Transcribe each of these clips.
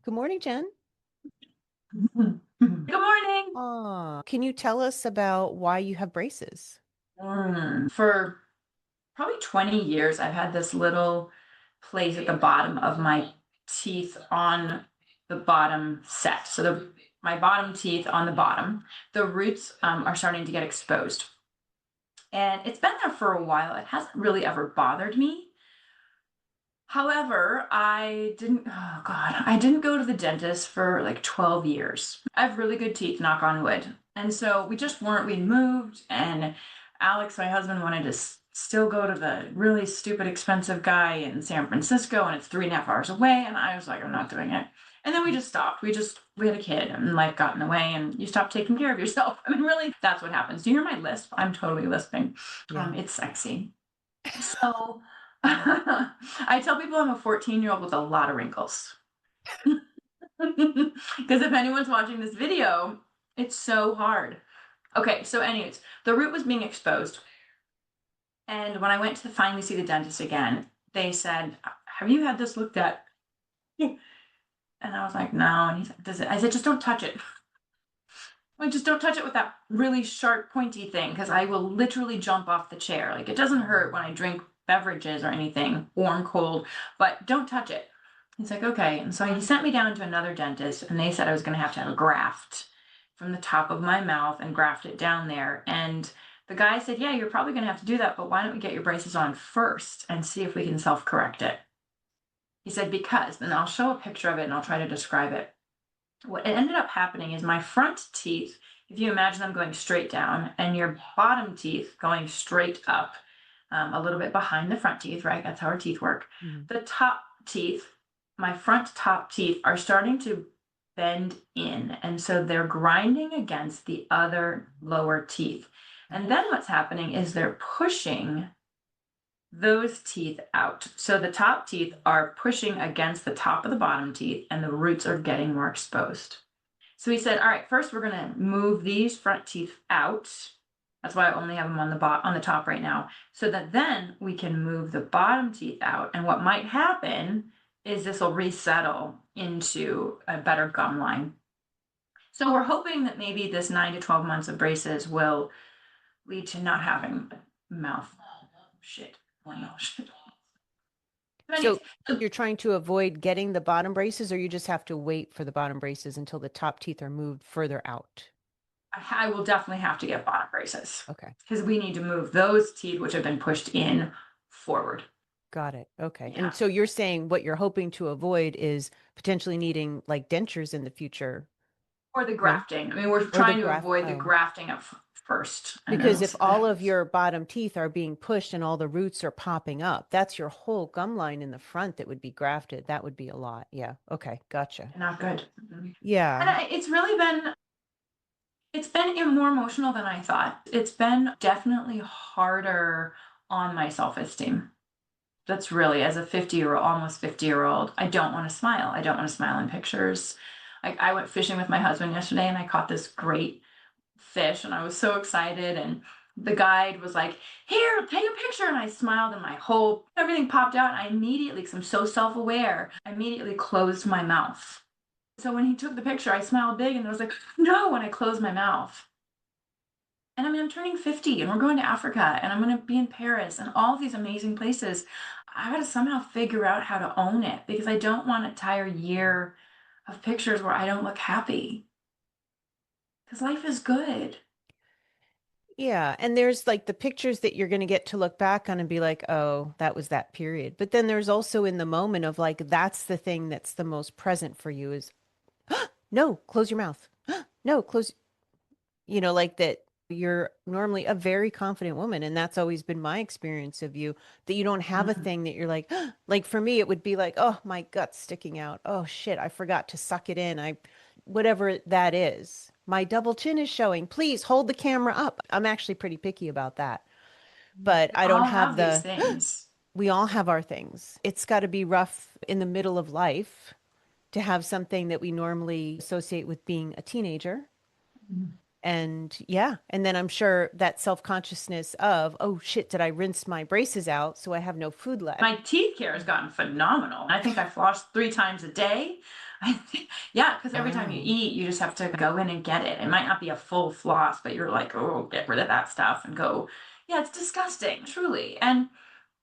Good morning, Jen. Good morning. Can you tell us about why you have braces? For probably 20 years, I've had this little place at the bottom of my teeth on the bottom set. So my bottom teeth on the bottom, the roots are starting to get exposed. And it's been there for a while. It hasn't really ever bothered me. However, I didn't go to the dentist for like 12 years. I have really good teeth, knock on wood. And so we moved, and Alex, my husband, wanted to still go to the really stupid, expensive guy in San Francisco, and it's 3.5 hours away. And I was like, I'm not doing it. And then we just stopped. We had a kid, and life got in the way, and you stop taking care of yourself. I mean, really, that's what happens. Do you hear my lisp? I'm totally lisping. Yeah. It's sexy. So I tell people I'm a 14-year-old with a lot of wrinkles. Because if anyone's watching this video, it's so hard. Okay, so anyways, the root was being exposed. And when I went to finally see the dentist again, they said, have you had this looked at? And I was like, no. And he said, does it? I said, just don't touch it. Like, just don't touch it with that really sharp, pointy thing, because I will literally jump off the chair. Like, it doesn't hurt when I drink beverages or anything, warm, cold, but don't touch it. He's like, okay. And so he sent me down to another dentist, and they said I was going to have a graft from the top of my mouth and graft it down there. And the guy said, yeah, you're probably going to have to do that, but why don't we get your braces on first and see if we can self correct it? He said, because, then I'll show a picture of it and I'll try to describe it. What ended up happening is my front teeth, if you imagine them going straight down, and your bottom teeth going straight up, a little bit behind the front teeth, right? That's how our teeth work. Mhm. The top teeth, my front top teeth, are starting to bend in. And so they're grinding against the other lower teeth. And then what's happening is they're pushing those teeth out. So the top teeth are pushing against the top of the bottom teeth, and the roots are getting more exposed. So he said, all right, first we're going to move these front teeth out. That's why I only have them on the top right now, so that then we can move the bottom teeth out. And what might happen is this will resettle into a better gum line. So we're hoping that maybe this 9 to 12 months of braces will lead to not having a mouth shit. Oh, no, shit. But anyways, So you're trying to avoid getting the bottom braces, or you just have to wait for the bottom braces until the top teeth are moved further out? I will definitely have to get bottom braces Okay. because we need to move those teeth which have been pushed in forward. Got it. Okay. And Yeah. so you're saying what you're hoping to avoid is potentially needing like dentures in the future, Or the no? grafting. I mean, we're Or the trying to graft. avoid the Oh. grafting of first, and then Because we'll if see what all of happens. your bottom teeth are being pushed and all the roots are popping up, that's your whole gum line in the front that would be grafted. That would be a lot. Yeah. Okay. Gotcha. Not good. Mhm. And Yeah. it's really been more emotional than I thought. It's been definitely harder on my self-esteem. That's really, as a 50-year-old, almost 50-year-old, I don't want to smile. I don't want to smile in pictures. Like, I went fishing with my husband yesterday, and I caught this great fish, and I was so excited. And the guide was like, here, take a picture. And I smiled, and everything popped out. And I immediately, because I'm so self-aware, I immediately closed my mouth. So when he took the picture, I smiled big, and I was like, no, when I closed my mouth. And I mean, I'm turning 50, and we're going to Africa, and I'm going to be in Paris and all these amazing places. I got to somehow figure out how to own it, because I don't want an entire year of pictures where I don't look happy. Because life is good. Yeah. And there's like the pictures that you're going to get to look back on and be like, oh, that was that period. But then there's also in the moment of like, that's the thing that's the most present for you is, no, close your mouth. No, close, like that you're normally a very confident woman. And that's always been my experience of you, that you don't have a Mhm. thing that you're like, like for me, it would be like, oh, my gut's sticking out. Oh shit, I forgot to suck it in. Whatever that is. My double chin is showing. Please hold the camera up. I'm actually pretty picky about that. But We I don't all have have these the, things. we all have our things. It's got to be rough in the middle of life to have something that we normally associate with being a teenager. Mhm. And yeah, and then I'm sure that self-consciousness of, oh shit, did I rinse my braces out so I have no food left? My teeth care has gotten phenomenal. I think I floss 3 times a day. I think, yeah, because every time you Wow. eat, you just have to go in and get it. It might not be a full floss, but you're like, oh, get rid of that stuff and go. Yeah, it's disgusting, truly. And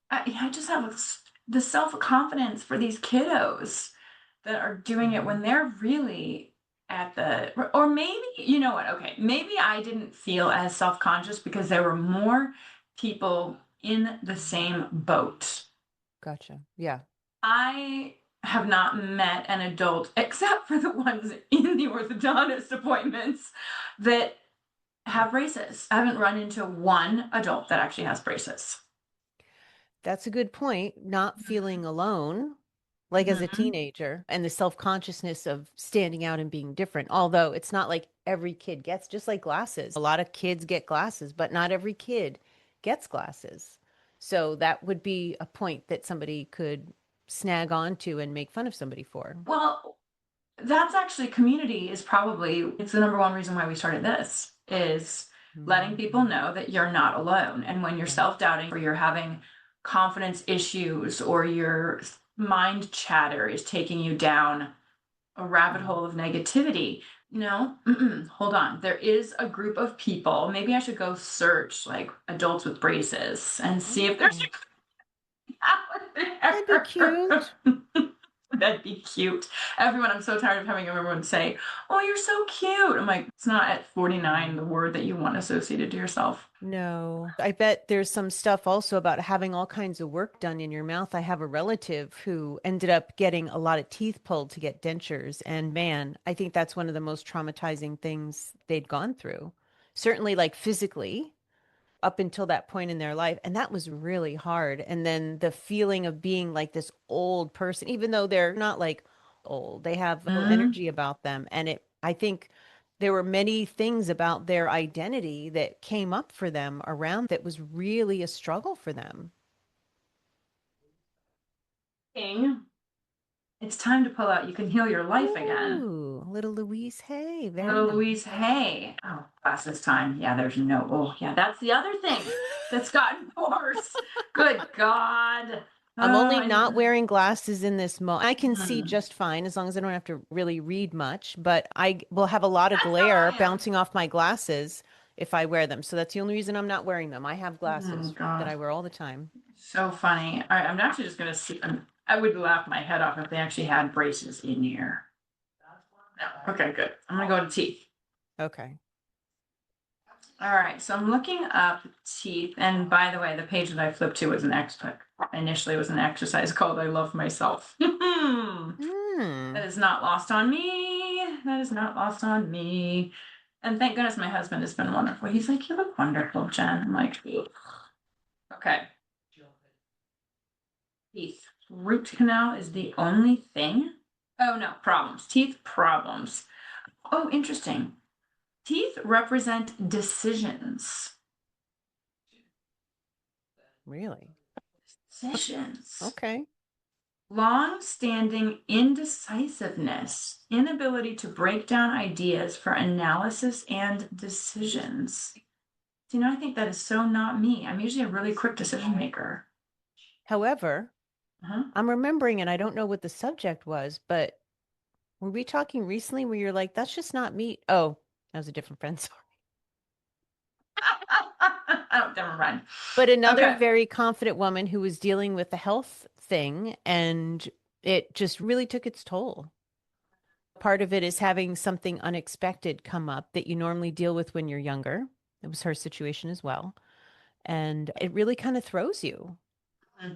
I just have the self confidence for these kiddos that are doing it Yeah. when they're really at the, or maybe, you know what? Okay, maybe I didn't feel as self conscious because there were more people in the same boat. Gotcha. Yeah. I have not met an adult, except for the ones in the orthodontist appointments, that have braces. I haven't run into one adult that actually has braces. That's a good point. Not feeling alone, like as a Mm-hmm. teenager, and the self-consciousness of standing out and being different. Although it's not like every kid gets, just like glasses. A lot of kids get glasses, but not every kid gets glasses. So that would be a point that somebody could snag onto and make fun of somebody for. Well, that's actually community is probably it's the number one reason why we started this is letting people Mhm. know that you're not alone. And when you're Yeah. self-doubting or you're having confidence issues or your mind chatter is taking you down a rabbit Yeah. hole of negativity, no, hold on. There is a group of people. Maybe I should go search like adults with braces and see if there's Oh, out that'd be there. cute. That'd be cute. Everyone, I'm so tired of having everyone say, "Oh, you're so cute." I'm like, it's not at 49 No. the word that you want associated to yourself. No, I bet there's some stuff also about having all kinds of work done in your mouth. I have a relative who ended up getting a lot of teeth pulled to get dentures. And man, I think that's one of the most traumatizing things they'd gone through. Certainly, like physically, up until that point in their life. And that was really hard. And then the feeling of being like this old person, even though they're not like old, they have little Mm. energy about them. And I think there were many things about their identity that came up for them around that was really a struggle for them. King, it's time to pull out. You can heal your life again. Ooh, little Louise Hay, very Little nice. Louise Hay. Oh, classes time. Yeah, there's no. Oh, yeah, that's the other thing that's gotten worse. Good God. I'm only I need. not wearing glasses in this mo. I can see Hmm. just fine as long as I don't have to really read much, but I will have a lot of That's how glare I am. bouncing off my glasses if I wear them. So that's the only reason I'm not wearing them. I have Oh glasses that God. I wear all the time. So funny. All right, I'm actually just gonna see. I would laugh my head off if they actually had braces in here. No. Okay, good. I'm gonna go to teeth. Okay. All right, so I'm looking up teeth, and by the way, the page that I flipped to was initially was an exercise called "I Love Myself." That Hmm. is not lost on me. That is not lost on me. And thank goodness my husband has been wonderful. He's like, "You look wonderful, Jen." I'm like, "Ugh." Okay. Teeth. Root canal is the only thing? Oh no, problems. Teeth problems. Oh, interesting. Teeth represent decisions. Really? Decisions. Okay. Long-standing indecisiveness, inability to break down ideas for analysis and decisions. I think that is so not me. I'm usually a really quick decision maker. However, Uh-huh. I'm remembering, and I don't know what the subject was, but were we talking recently where you're like, that's just not me? Oh, that was a different friend. Sorry. Oh, never mind. But another Okay. very confident woman who was dealing with the health thing, and it just really took its toll. Part of it is having something unexpected come up that you normally deal with when you're younger. It was her situation as well. And it really kind of throws you.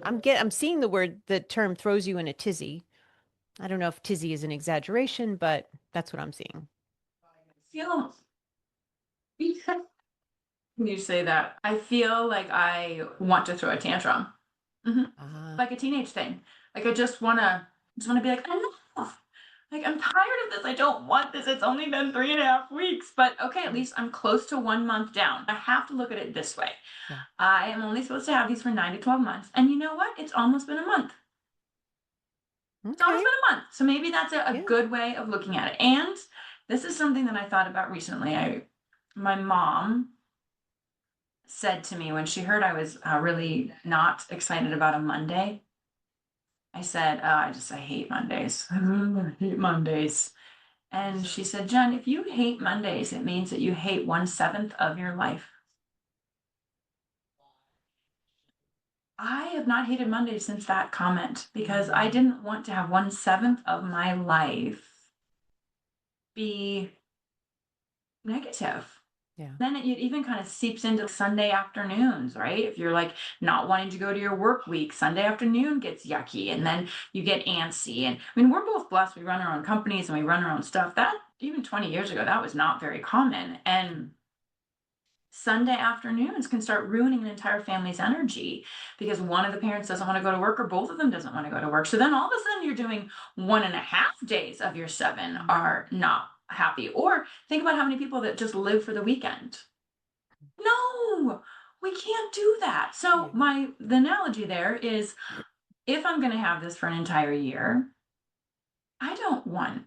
I'm seeing the term throws you in a tizzy. I don't know if tizzy is an exaggeration, but that's what I'm seeing. Feel when you say that, I feel like I want to throw a tantrum. Mhm. Ah, Like a teenage thing. Like I just wanna be like, enough. Like I'm tired of this. I don't want this. It's only been 3.5 weeks. But okay, at yeah, least I'm close to 1 month down. I have to look at it this way. yeah. I am only supposed to have these for 9 to 12 months. And you know what? It's almost been a month. It's almost Okay. been a month. So maybe that's a Yeah. good way of looking at it. And this is something that I thought about recently. My mom said to me when she heard I was really not excited about a Monday, I said, I hate Mondays. I hate Mondays. And she said, Jen, if you hate Mondays, it means that you hate 1/7 of your life. I have not hated Mondays since that comment because I didn't want to have 1/7 of my life be negative. Yeah. Then it even kind of seeps into Sunday afternoons, right? If you're like not wanting to go to your work week, Sunday afternoon gets yucky and then you get antsy. And I mean, we're both blessed. We run our own companies and we run our own stuff. That even 20 years ago, that was not very common. And Sunday afternoons can start ruining an entire family's energy because one of the parents doesn't want to go to work or both of them doesn't want to go to work. So then all of a sudden you're doing 1.5 days of your 7 are not happy. Or think about how many people that just live for the weekend. No, we can't do that. So Yeah. the analogy there is if I'm going to have this for an entire year, I don't want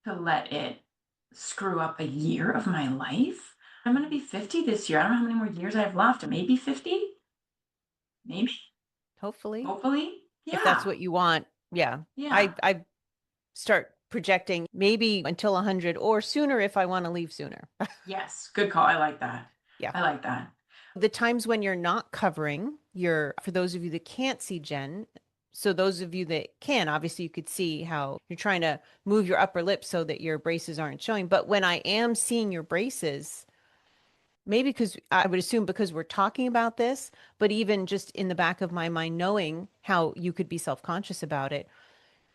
to let it screw up a year of my life. I'm going to be 50 this year. I don't know how many more years I have left. Maybe 50, maybe, Hopefully, hopefully. if that's Yeah. what you want. Yeah. Yeah. I start projecting maybe until 100 or sooner if I want to leave sooner. Yes. Good call. I like that. Yeah. I like that. The times when you're not covering your, for those of you that can't see Jen, so those of you that can, obviously you could see how you're trying to move your upper lip so that your braces aren't showing. But when I am seeing your braces, maybe because I would assume because we're talking about this, but even just in the back of my mind, knowing how you could be self-conscious about it,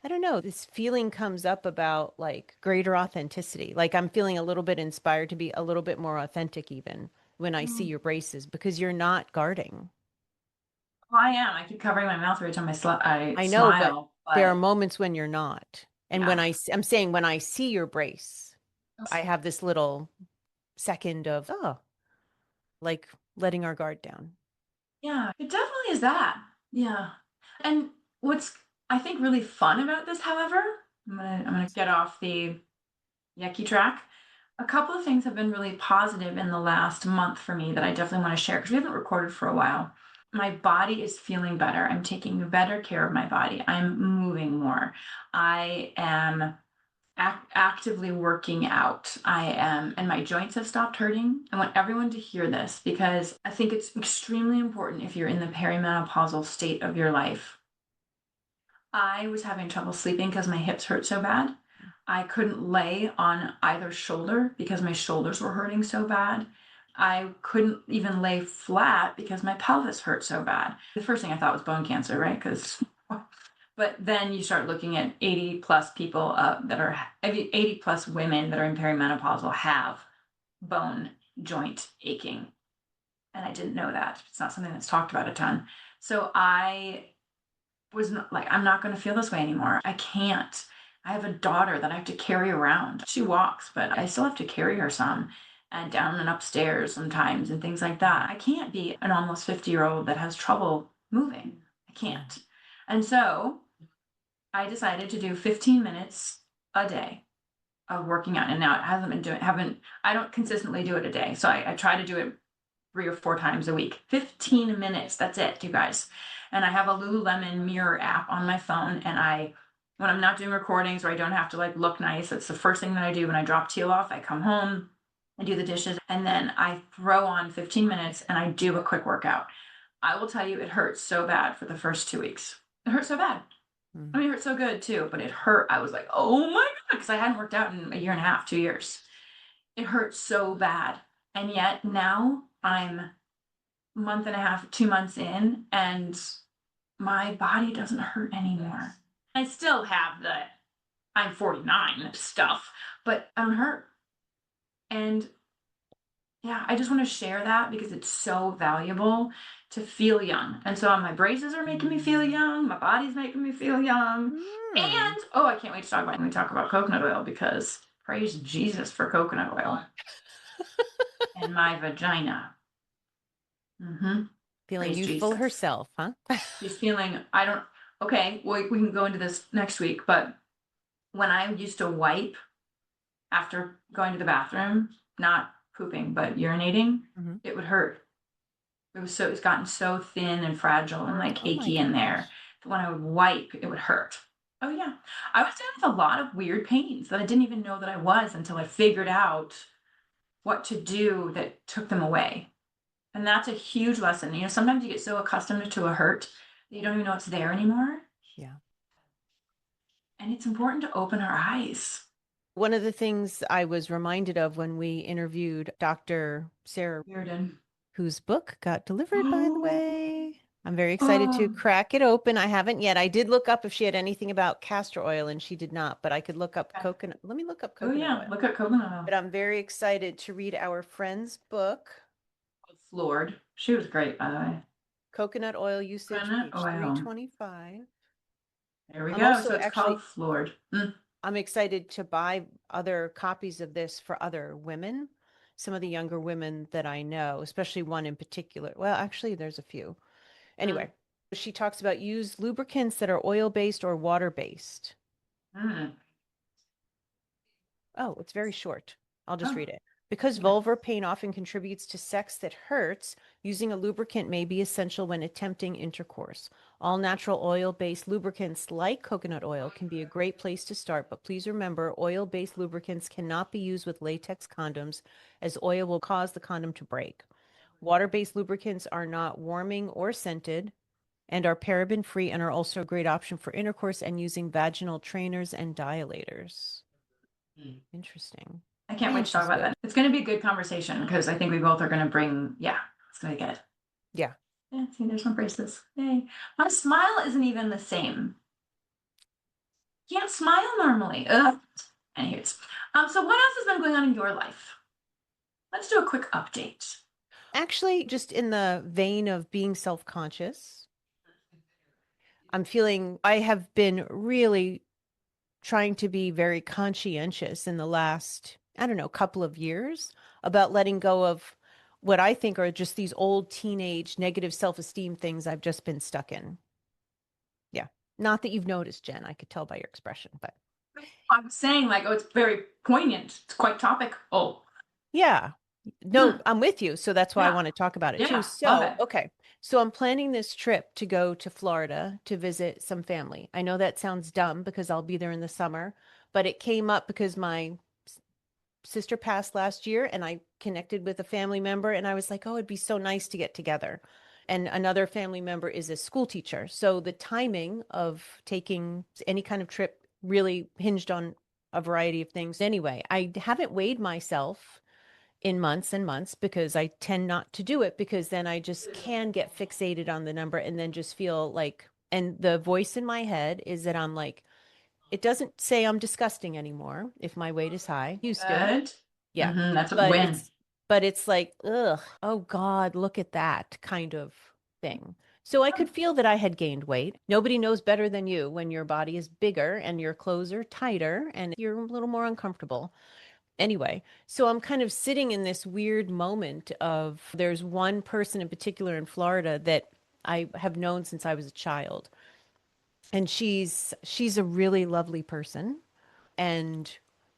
I don't know, this feeling comes up about like greater authenticity. Like I'm feeling a little bit inspired to be a little bit more authentic even when I see Mm. your braces because you're not guarding. Well, I am. I keep covering my mouth every time I I know, but smile, there are but moments when you're not. And when yeah. I'm saying when I see your brace, I have this little second of, oh, like letting our guard down. Yeah, it definitely is that. Yeah. And what's I think really fun about this, however, I'm gonna get off the yucky track. A couple of things have been really positive in the last month for me that I definitely want to share because we haven't recorded for a while. My body is feeling better. I'm taking better care of my body. I'm moving more. I am actively working out. I am, and my joints have stopped hurting. I want everyone to hear this because I think it's extremely important if you're in the perimenopausal state of your life. I was having trouble sleeping because my hips hurt so bad. I couldn't lay on either shoulder because my shoulders were hurting so bad. I couldn't even lay flat because my pelvis hurt so bad. The first thing I thought was bone cancer, right? Because but then you start looking at 80 plus people that are 80 plus women that are in perimenopausal have bone joint aching. And I didn't know that. It's not something that's talked about a ton. So I was not, like, I'm not going to feel this way anymore. I can't. I have a daughter that I have to carry around. She walks, but I still have to carry her some and down and upstairs sometimes and things like that. I can't be an almost 50-year-old that has trouble moving. I Yeah. can't. And so I decided to do 15 minutes a day of working out. And now it hasn't been doing, haven't, I don't consistently do it a day. So I try to do it 3 or 4 times a week. 15 minutes. That's it, you guys. And I have a Lululemon mirror app on my phone. And when I'm not doing recordings or I don't have to like look nice, that's the first thing that I do when I drop Teal off. I come home, I do the dishes, and then I throw on 15 minutes and I do a quick workout. I will tell you, it hurts so bad for the first 2 weeks. It hurt so bad. I Mm. mean, it hurt so good too, but it hurt. I was like, oh my God, because I hadn't worked out in a year and a half, 2 years. It hurt so bad. And yet now I'm month and a half, 2 months in, and my body doesn't hurt anymore. I still have the I'm 49 stuff, but I don't hurt. And yeah, I just want to share that because it's so valuable to feel young. And so my braces are making me feel young, my body's making me feel young. Mm. And oh, I can't wait to talk about when we talk about coconut oil because praise Jesus for coconut oil and my vagina. Mm-hmm. Feeling Praise youthful Jesus. herself, huh? She's feeling, I don't, okay, well, we can go into this next week, but when I used to wipe after going to the bathroom, not pooping, but urinating, Mhm. it would hurt. It's gotten so thin and fragile and like Oh my achy in there gosh. when I would wipe, it would hurt. Oh yeah. I was dealing with a lot of weird pains that I didn't even know that I was until I figured out what to do that took them away. And that's a huge lesson. Sometimes you get so accustomed to a hurt that you don't even know it's there anymore. Yeah. And it's important to open our eyes. One of the things I was reminded of when we interviewed Dr. Sarah, Bearden. whose book got delivered, by the way. I'm very excited to Oh, crack it open. I haven't yet. I did look up if she had anything about castor oil, and she did not, but I could look up okay. coconut. Let me look up Oh coconut yeah. oil. Look at coconut oil. But I'm very excited to read our friend's book, Floored. She was great, by the way. Coconut Oil Usage, Coconut page oil. 325. There we I'm go. So also it's called actually floored. Mm. I'm excited to buy other copies of this for other women, some of the younger women that I know, especially one in particular. Well, actually, there's a few. Mm. Anyway, she talks about use lubricants that are oil-based or water-based. Mm. Oh, it's very short. I'll just Oh, read it. Because okay. vulvar pain often contributes to sex that hurts, using a lubricant may be essential when attempting intercourse. All natural oil-based lubricants like coconut oil can be a great place to start, but please remember oil-based lubricants cannot be used with latex condoms as oil will cause the condom to break. Water-based lubricants are not warming or scented and are paraben-free and are also a great option for intercourse and using vaginal trainers and dilators. Interesting. I can't wait to talk about Interesting. that. It's going to be a good conversation because I think we both are going to bring, yeah, it's going to be good. Yeah. Yeah, see, there's my braces. Yay. My smile isn't even the same. Can't smile normally. Ugh. Anyways, so what else has been going on in your life? Let's do a quick update. Actually, just in the vein of being self-conscious, I'm feeling I have been really trying to be very conscientious in the last, I don't know, couple of years about letting go of what I think are just these old teenage negative self-esteem things I've just been stuck in. Yeah. Not that you've noticed, Jen. I could tell by your expression, but I'm saying like, oh, it's very poignant. It's quite topical. Oh, yeah. No, hmm. I'm with you. So that's why I Yeah, want to talk about it too. yeah, love So, it. okay. So I'm planning this trip to go to Florida to visit some family. I know that sounds dumb because I'll be there in the summer, but it came up because my sister passed last year and I connected with a family member and I was like, oh, it'd be so nice to get together. And another family member is a school teacher. So the timing of taking any kind of trip really hinged on a variety of things. Anyway, I haven't weighed myself in months and months because I tend not to do it because then I just can get fixated on the number and then just feel like, and the voice in my head is that I'm like, it doesn't say I'm disgusting anymore if my weight is high. Used to. Good. Yeah. That's a But win. it's like, ugh, oh God, look at that kind of thing. So I could feel that I had gained weight. Nobody knows better than you when your body is bigger and your clothes are tighter and you're a little more uncomfortable. Anyway, so I'm kind of sitting in this weird moment of there's one person in particular in Florida that I have known since I was a child. And she's a really lovely person. And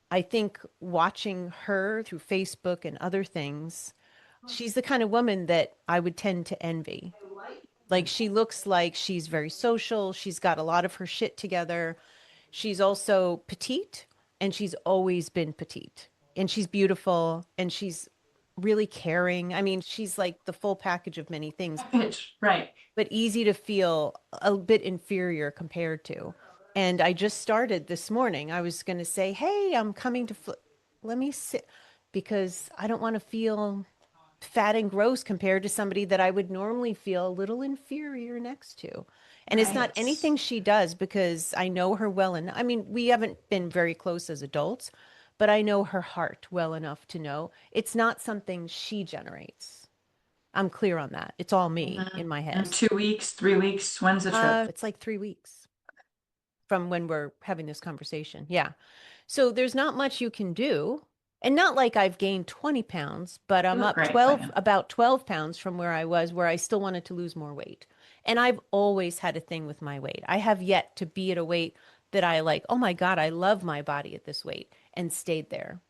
I think watching her through Facebook and other things, she's the kind of woman that I would tend to envy. Like she looks like she's very social. She's got a lot of her shit together. She's also petite and she's always been petite. And she's beautiful and she's really caring. I mean, she's like the full package of many things, Package, right. but easy to feel a bit inferior compared to. And I just started this morning. I was going to say, "Hey, I'm coming to let me sit because I don't want to feel fat and gross compared to somebody that I would normally feel a little inferior next to." And it's not Right. anything she does because I know her well. And I mean, we haven't been very close as adults, but I know her heart well enough to know it's not something she generates. I'm clear on that. It's all me in my In head. 2 weeks, 3 weeks. When's the trip? It's like 3 weeks from when we're having this conversation. Yeah. So there's not much you can do. And not like I've gained 20 pounds, but You I'm look up great, but 12, yeah. about 12 pounds from where I was, where I still wanted to lose more weight. And I've always had a thing with my weight. I have yet to be at a weight that I like, oh my God, I love my body at this weight and stayed there.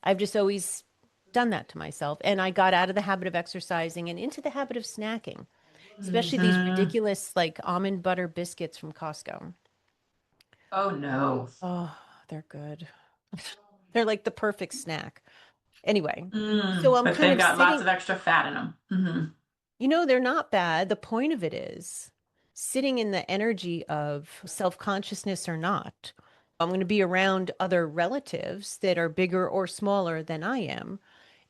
I've just always done that to myself. And I got out of the habit of exercising and into the habit of snacking. especially these Hmm. ridiculous like almond butter biscuits from Costco. Oh no. Oh, they're good. They're like the perfect snack. Anyway, so Mm, I'm but kind they've of got lots sitting, of extra fat in them. Hmm. they're not bad. The point of it is sitting in the energy of self-consciousness or not. I'm going to be around other relatives that are bigger or smaller than I am.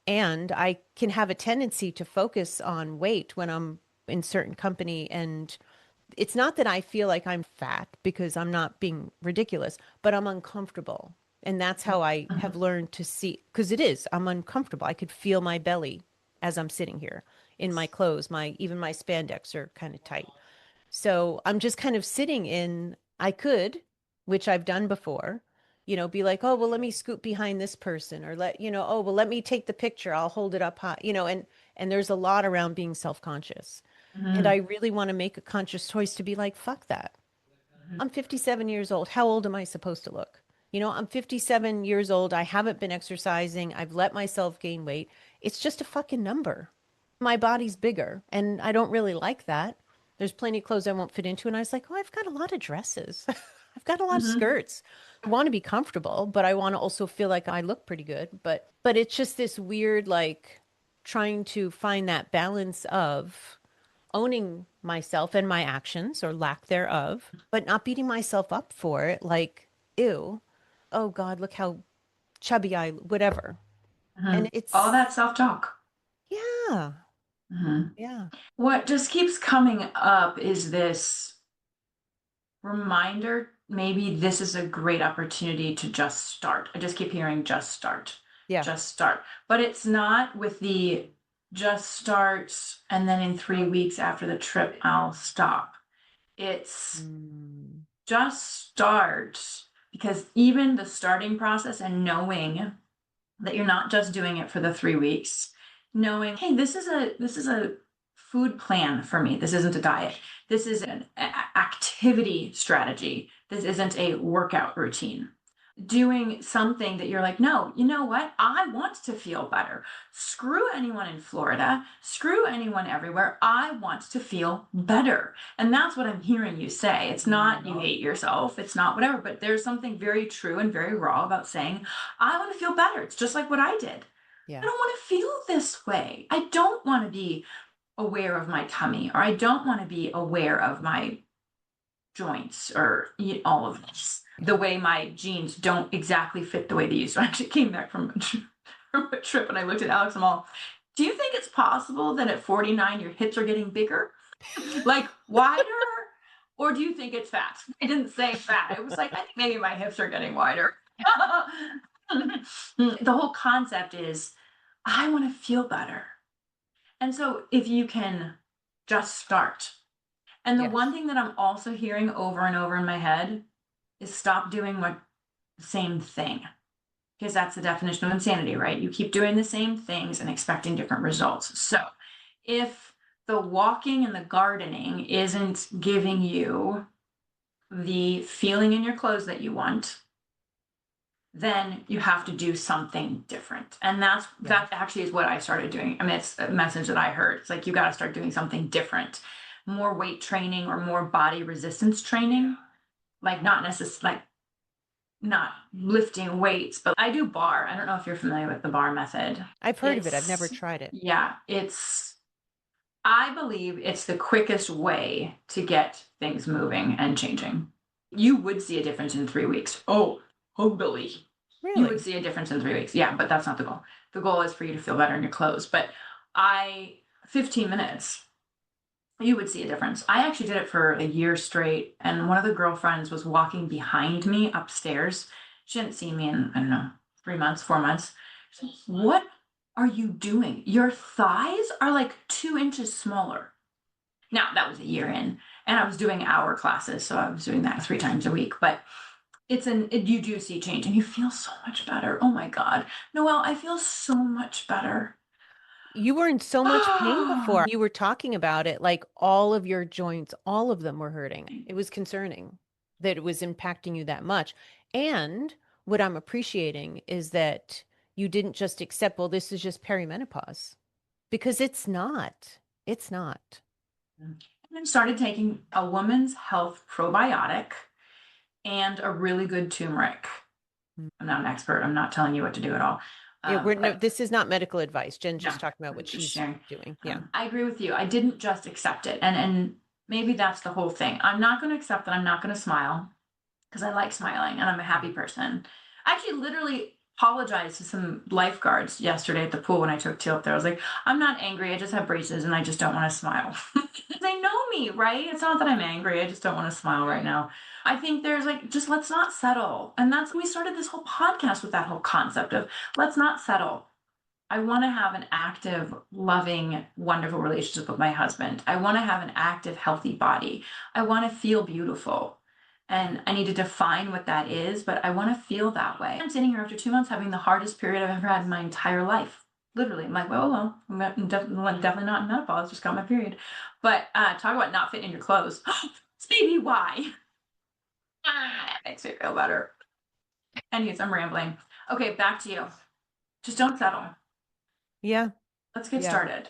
And I can have a tendency to focus on weight when I'm in certain company. And it's not that I feel like I'm fat because I'm not being ridiculous, but I'm uncomfortable. And that's how I Hmm. have learned to see, because it is, I'm uncomfortable. I could feel my belly as I'm sitting here in my clothes. Even my spandex are kind of tight. So I'm just kind of sitting in, I could, which I've done before, be like, oh, well, let me scoot behind this person or oh, well, let me take the picture. I'll hold it up high, and there's a lot around being self-conscious. And I Hmm. really want to make a conscious choice to be like, fuck that. I'm 57 years old. How old am I supposed to look? I'm 57 years old. I haven't been exercising. I've let myself gain weight. It's just a fucking number. My body's bigger, and I don't really like that. There's plenty of clothes I won't fit into. And I was like, oh, I've got a lot of dresses. I've got a lot of Hmm. skirts. I want to be comfortable, but I want to also feel like I look pretty good. But it's just this weird, like, trying to find that balance of owning myself and my actions or lack thereof, but not beating myself up for it. Like, ew, oh God, look how chubby whatever. Hmm. And All it's, that self-talk. yeah, Hmm. yeah, What just keeps coming up is this reminder, maybe this is a great opportunity to just start. I just keep hearing yeah. just start. But it's not with the just start and then in 3 weeks after the trip, I'll stop. It's Mm, just start because even the starting process and knowing that you're not just doing it for the 3 weeks, knowing, hey, this is a food plan for me. This isn't a diet. This is an activity strategy. This isn't a workout routine. Doing something that you're like, no, you know what? I want to feel better. Screw anyone in Florida. Screw anyone everywhere. I want to feel better. And that's what I'm hearing you say. It's not you mm, hate yourself. It's not whatever, but there's something very true and very raw about saying, I want to feel better. It's just like what I did. I yeah, don't want to feel this way. I don't want to be aware of my tummy, or I don't want to be aware of my joints or all of this. The way my jeans don't exactly fit the way they used to. I actually came back from from a trip and I looked at Alex and I'm all, do you think it's possible that at 49 your hips are getting bigger? Like wider? Or do you think it's fat? I didn't say fat. It was like, I think maybe my hips are getting wider. The whole concept is I want to feel better. And so if you can just start. And the one yes, thing that I'm also hearing over and over in my head is stop doing what same thing. Because that's the definition of insanity, right? You keep doing the same things and expecting different results. So if the walking and the gardening isn't giving you the feeling in your clothes that you want, then you have to do something different. And yeah. that actually is what I started doing. I mean, it's a message that I heard. It's like you got to start doing something different. More weight training or more body resistance training, like not necessarily like not lifting weights, but I do bar. I don't know if you're familiar with the bar method. I've heard of it. I've never It's tried it. yeah, it's I believe it's the quickest way to get things moving and changing. You would see a difference in 3 weeks. Oh, Billy. You would Really? see a difference in 3 weeks. Yeah, but that's not the goal. The goal is for you to feel better in your clothes. But 15 minutes, you would see a difference. I actually did it for a year straight, and one of the girlfriends was walking behind me upstairs. She hadn't seen me in, I don't know, 3 months, 4 months. She's like, what are you doing? Your thighs are like 2 inches smaller. Now, that was a year in, and I was doing hour classes, so I was doing that 3 times a week. But you do see change, and you feel so much better. Oh my God, Noelle, I feel so much better. You were in so much pain before. You were talking about it like all of your joints, all of them were hurting. It was concerning that it was impacting you that much. And what I'm appreciating is that you didn't just accept, well, this is just perimenopause, because it's not. It's not. And then started taking a woman's health probiotic and a really good turmeric. Mm. I'm not an expert. I'm not telling you what to do at all. Yeah, we're no, But this is not medical advice. Jen's no, just talking about I'm what just she's sharing. doing. Yeah. I agree with you. I didn't just accept it. And maybe that's the whole thing. I'm not going to accept that I'm not going to smile because I like smiling and I'm a happy person. I actually literally apologized to some lifeguards yesterday at the pool when I took Teal up there. I was like, I'm not angry. I just have braces and I just don't want to smile. They know me, right? It's not that I'm angry. I just don't want to smile right now. I think there's like, just let's not settle. And that's, we started this whole podcast with that whole concept of let's not settle. I want to have an active, loving, wonderful relationship with my husband. I want to have an active, healthy body. I want to feel beautiful. And I need to define what that is, but I want to feel that way. I'm sitting here after 2 months having the hardest period I've ever had in my entire life. Literally, I'm like, well, I'm definitely not in menopause, just got my period. But talk about not fitting in your clothes. Maybe why? That makes me feel better. Anyways, I'm rambling. Okay, back to you. Just don't settle. Yeah. Let's get Yeah. started.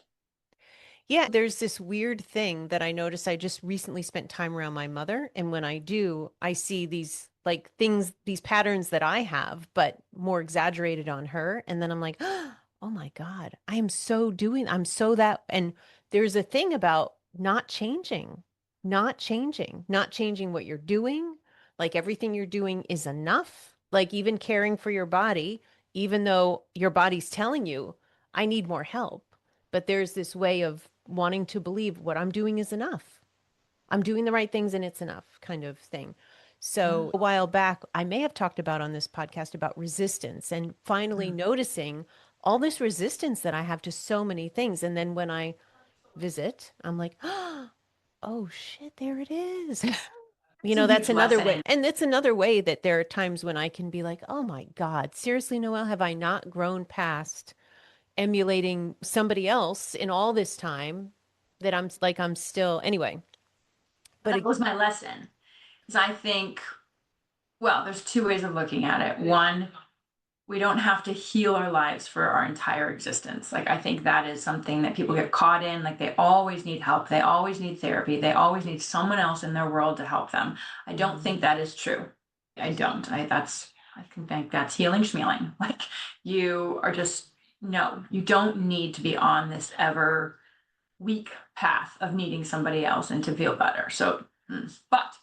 Yeah, there's this weird thing that I noticed. I just recently spent time around my mother, and when I do, I see these like things, these patterns that I have, but more exaggerated on her. And then I'm like, oh my God, I am so doing, I'm so that. And there's a thing about not changing, not changing what you're doing. Like everything you're doing is enough. Like even caring for your body, even though your body's telling you, I need more help, but there's this way of wanting to believe what I'm doing is enough. I'm doing the right things and it's enough kind of thing. Yeah. So a while back, I may have talked about on this podcast about resistance and finally Mm. noticing all this resistance that I have to so many things. And then when I visit, I'm like, oh shit, there it is. It's a That's huge another lesson. way. And it's another way that there are times when I can be like, oh my God, seriously, Noelle, have I not grown past emulating somebody else in all this time that I'm like I'm still anyway. But That was my lesson. Because I think, well, there's two ways of looking at it. One, we don't have to heal our lives for our entire existence. Like, I think that is something that people get caught in. Like, they always need help. They always need therapy. They always need someone else in their world to help them. I don't Mhm. think that is true. I don't. I can think that's healing schmealing. Like, you are just, no, you don't need to be on this ever weak path of needing somebody else and to feel better. So, but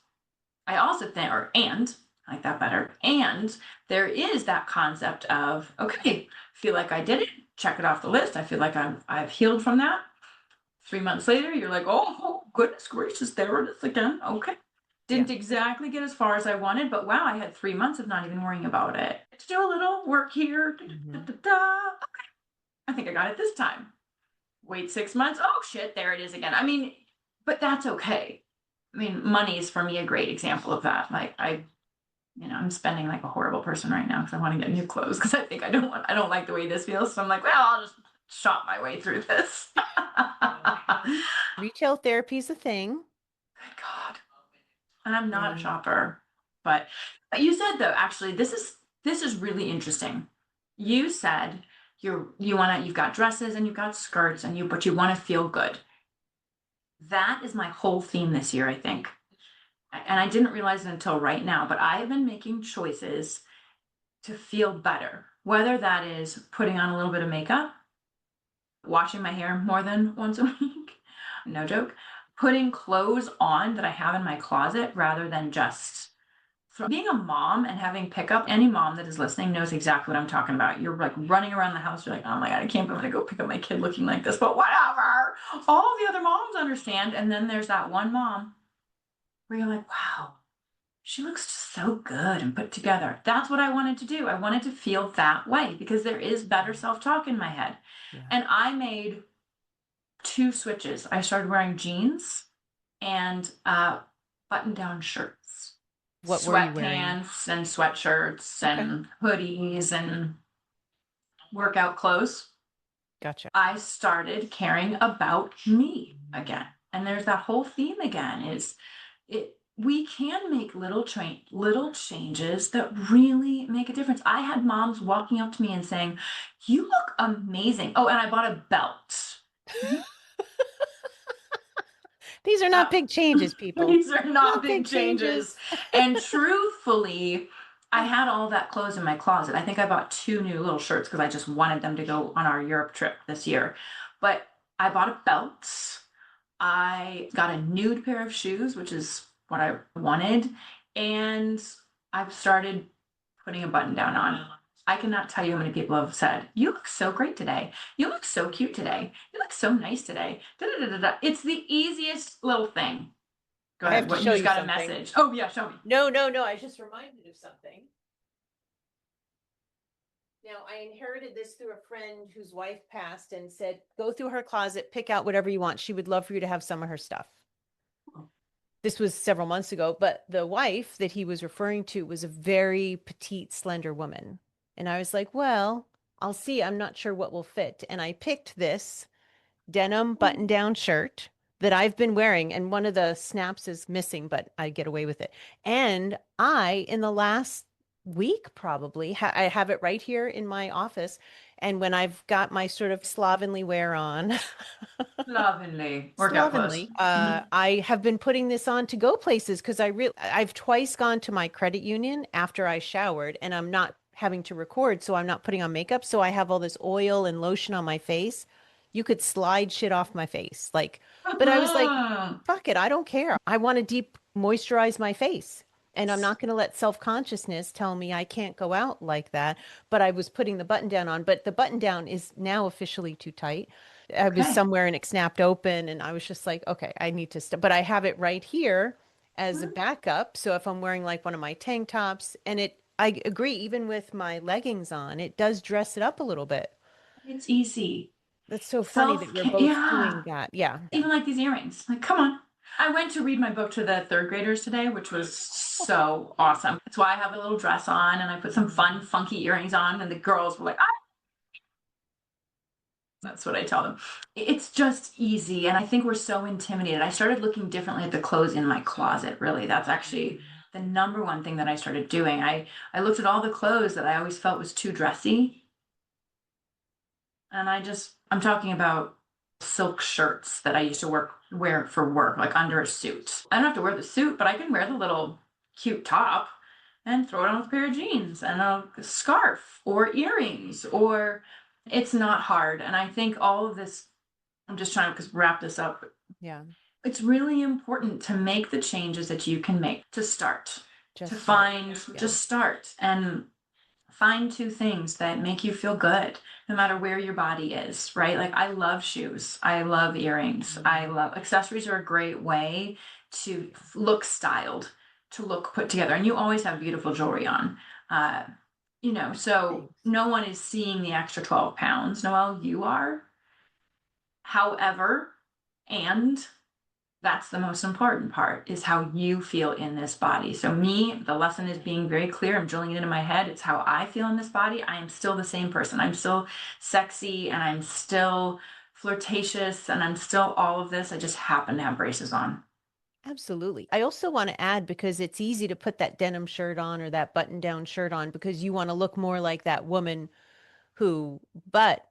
I also think, or and I like that better. And there is that concept of, okay, feel like I did it, check it off the list. I feel like I've healed from that. 3 months later, you're like, oh goodness gracious, there it is again. Okay. Yeah. Didn't exactly get as far as I wanted, but wow, I had 3 months of not even worrying about it. To do a little work here. Da, Hmm. da, da, da. I think I got it this time. Wait 6 months. Oh shit, there it is again. I mean, but that's okay. I mean, money is for me a great example of that. Like I'm spending like a horrible person right now because I want to get new clothes because I think I don't like the way this feels. So I'm like, well, I'll just shop my way through this. Good Retail therapy is a thing. God. And I'm not a And shopper. But you said though, actually, this is really interesting. You said you've got dresses and you've got skirts and but you want to feel good. That is my whole theme this year, I think. And I didn't realize it until right now, but I have been making choices to feel better, whether that is putting on a little bit of makeup, washing my hair more than once a week, no joke, putting clothes on that I have in my closet rather than just being a mom and having pickup. Any mom that is listening knows exactly what I'm talking about. You're like running around the house. You're like, oh my God, I can't believe I'm going to go pick up my kid looking like this, but whatever. All the other moms understand. And then there's that one mom where you're like, wow, she looks so good and put together. That's what I wanted to do. I wanted to feel that way because there is better self talk in my head. yeah. And I made two switches. I started wearing jeans and button down shirts, What were you wearing? sweatpants and sweatshirts Okay. and hoodies and workout clothes. Gotcha. I started caring about me again. And there's that whole theme again is it we can make little changes that really make a difference. I had moms walking up to me and saying, "You look amazing." Oh, and I bought a belt. Mhm. These are not Uh, big changes, people. these are not Not big big changes. changes. And truthfully, I had all that clothes in my closet. I think I bought two new little shirts because I just wanted them to go on our Europe trip this year. But I bought a belt. I got a nude pair of shoes, which is what I wanted. And I've started putting a button down on. I cannot tell you how many people have said, "You look so great today. You look so cute today. You look so nice today." Da, da, da, da, da. It's the easiest little thing. Go I have ahead. to What? You show just you got a something. message. Oh, yeah, show me. No, no, no. I was just reminded of something. Now, I inherited this through a friend whose wife passed and said, go through her closet, pick out whatever you want. She would love for you to have some of her stuff. This was several months ago, but the wife that he was referring to was a very petite, slender woman. And I was like, well, I'll see. I'm not sure what will fit. And I picked this denim button down shirt that I've been wearing. And one of the snaps is missing, but I get away with it. And in the last week, probably, I have it right here in my office. And when I've got my sort of slovenly wear on, Slovenly. Workout clothes. slovenly. I have been putting this on to go places because I've twice gone to my credit union after I showered and I'm not having to record, so I'm not putting on makeup. So I have all this oil and lotion on my face. You could slide shit off my face. Like, but I was like, fuck it, I don't care. I want to deep moisturize my face. And I'm not going to let self-consciousness tell me I can't go out like that. But I was putting the button down on, but the button down is now officially too tight. I was Okay. somewhere and it snapped open and I was just like, okay, I need to stop. But I have it right here as a backup. So if I'm wearing like one of my tank tops and I agree, even with my leggings on, it does dress it up a little bit. It's easy. That's so funny that Self we're care. both Yeah. doing that. Yeah. Even like these earrings. Like, come on. I went to read my book to the third graders today, which was so awesome. That's why I have a little dress on and I put some fun, funky earrings on, and the girls were like, ah, that's what I tell them. It's just easy. And I think we're so intimidated. I started looking differently at the clothes in my closet, really. That's actually the number one thing that I started doing. I looked at all the clothes that I always felt was too dressy. And I'm talking about silk shirts that I used to wear for work, like under a suit. I don't have to wear the suit, but I can wear the little cute top and throw it on with a pair of jeans and a scarf or earrings, or it's not hard. And I think all of this, I'm just trying to wrap this up. Yeah. It's really important to make the changes that you can make to start, to Just start. find, Yeah. just start. And find two things that make you feel good no matter where your body is, right? Like I love shoes, I love earrings, I love accessories are a great way to look styled, to look put together. And you always have beautiful jewelry on. Uh, so Thanks. no one is seeing the extra 12 pounds. Noelle, you are. However, and that's the most important part is how you feel in this body. So me, the lesson is being very clear. I'm drilling it into my head. It's how I feel in this body. I am still the same person. I'm still sexy and I'm still flirtatious and I'm still all of this. I just happen to have braces on. Absolutely. I also want to add because it's easy to put that denim shirt on or that button down shirt on because you want to look more like that woman but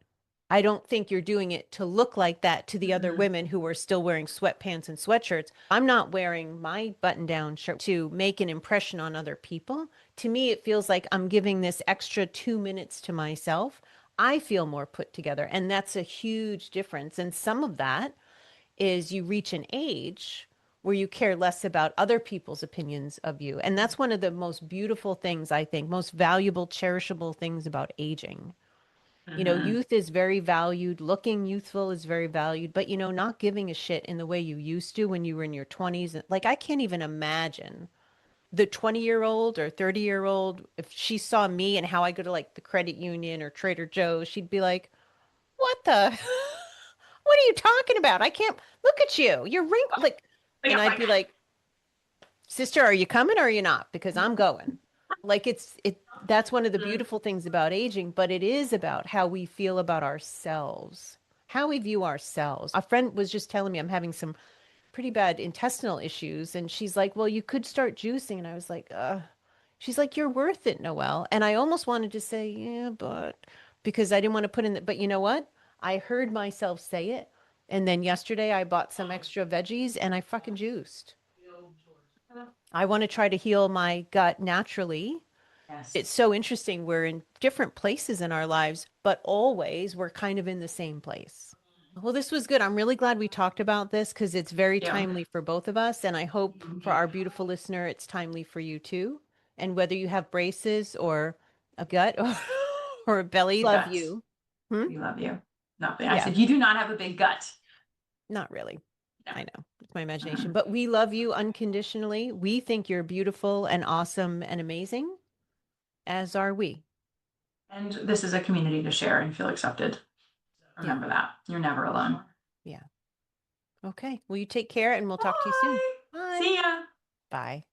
I don't think you're doing it to look like that to the other Mm-mm. women who are still wearing sweatpants and sweatshirts. I'm not wearing my button down shirt to make an impression on other people. To me, it feels like I'm giving this extra 2 minutes to myself. I feel more put together, and that's a huge difference. And some of that is you reach an age where you care less about other people's opinions of you. And that's one of the most beautiful things, I think, most valuable, cherishable things about aging. Mm-hmm. Youth is very valued, looking youthful is very valued, but not giving a shit in the way you used to when you were in your 20s. Like, I can't even imagine the 20-year-old or 30-year-old, if she saw me and how I go to like the credit union or Trader Joe's, she'd be like, what the? What are you talking about? I can't look at you. You're wrinkled. Like, and I'd be like, sister, are you coming or are you not? Because I'm going. Like that's one of the beautiful things about aging, but it is about how we feel about ourselves, how we view ourselves. A friend was just telling me I'm having some pretty bad intestinal issues, and she's like, "Well, you could start juicing." And I was like, She's like, "You're worth it, Noelle." And I almost wanted to say, "Yeah, but," because I didn't want to put in the, but you know what? I heard myself say it, And then yesterday I bought some extra veggies and I fucking juiced. I want to try to heal my gut naturally. Yes. It's so interesting. We're in different places in our lives, but always we're kind of in the same place. Well, this was good. I'm really glad we talked about this because it's very Yeah. timely for both of us. And I hope for our beautiful listener, it's timely for you too. And whether you have braces or a gut or a belly, love Guts. you. Hmm? We love you. Nothing. I Yeah, said, you do not have a big gut. not really. No. I know it's my imagination, Mhm. but we love you unconditionally. We think you're beautiful and awesome and amazing, as are we. And this is a community to share and feel accepted. Yeah, Remember that. You're never alone. yeah. Okay. Well, you take care and we'll talk to you soon. Bye. Bye. See ya. Bye.